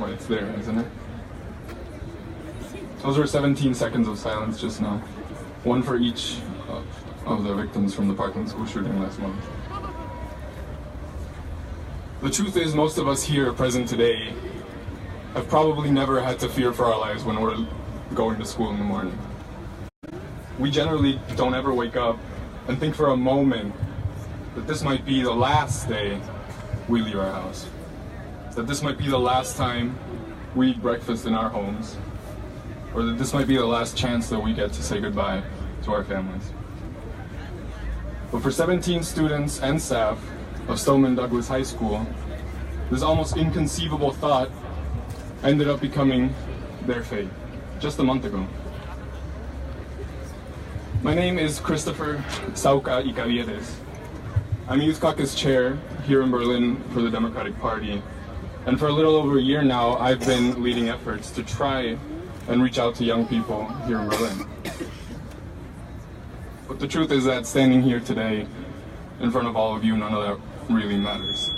Well, it's there, isn't it? Those were 17 seconds of silence just now. One for each of the victims from the Parkland school shooting last month. The truth is, most of us here present today have probably never had to fear for our lives when we're going to school in the morning. We generally don't ever wake up and think for a moment that this might be the last day we leave our house. That this might be the last time we eat breakfast in our homes. Or that this might be the last chance that we get to say goodbye to our families. But for 17 students and staff of Stoneman Douglas High School, this almost inconceivable thought ended up becoming their fate just a month ago. My name is Christopher Sauca. I'm Youth Caucus Chair here in Berlin for the Democratic Party. And for a little over a year now, I've been leading efforts to try and reach out to young people here in Berlin. But the truth is that standing here today in front of all of you, none of that really matters.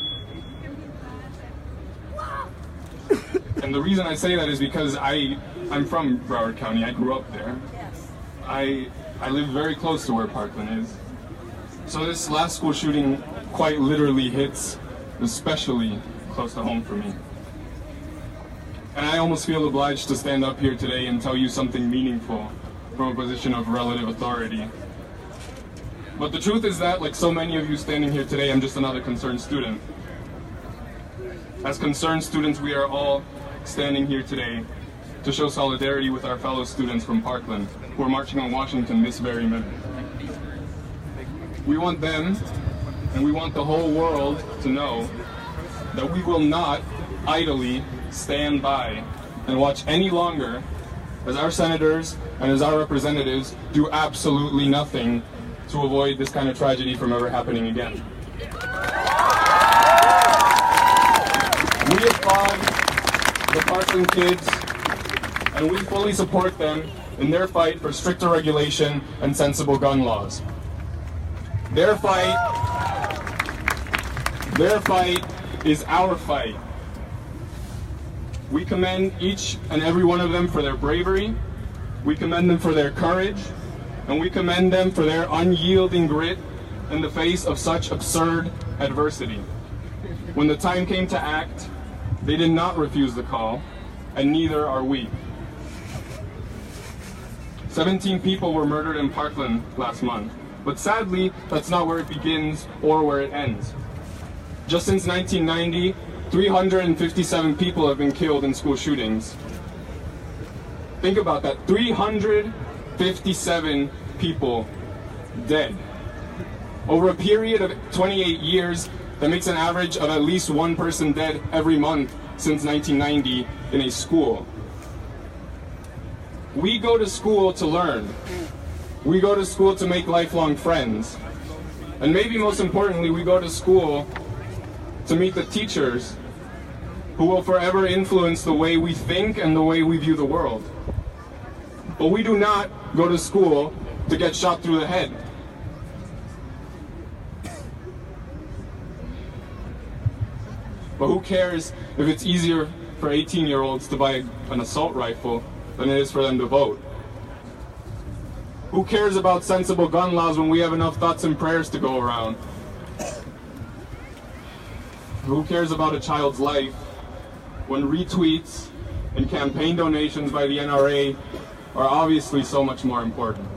And the reason I say that is because I'm from Broward County. I grew up there. I live very close to where Parkland is. So this last school shooting quite literally hits especially close to home for me. And I almost feel obliged to stand up here today and tell you something meaningful from a position of relative authority. But the truth is that, like so many of you standing here today, I'm just another concerned student. As concerned students, we are all standing here today to show solidarity with our fellow students from Parkland who are marching on Washington this very minute. We want them, and we want the whole world to know that we will not idly stand by and watch any longer as our senators and as our representatives do absolutely nothing to avoid this kind of tragedy from ever happening again. We applaud the Parkland kids, and we fully support them in their fight for stricter regulation and sensible gun laws. Their fight is our fight. We commend each and every one of them for their bravery, we commend them for their courage, and we commend them for their unyielding grit in the face of such absurd adversity. When the time came to act, they did not refuse the call, and neither are we. 17 people were murdered in Parkland last month, but sadly, that's not where it begins or where it ends. Just since 1990, 357 people have been killed in school shootings. Think about that, 357 people dead. Over a period of 28 years, that makes an average of at least one person dead every month since 1990 in a school. We go to school to learn. We go to school to make lifelong friends. And maybe most importantly, we go to school to meet the teachers who will forever influence the way we think and the way we view the world. But we do not go to school to get shot through the head. But who cares if it's easier for 18-year-olds to buy an assault rifle than it is for them to vote? Who cares about sensible gun laws when we have enough thoughts and prayers to go around? Who cares about a child's life when retweets and campaign donations by the NRA are obviously so much more important?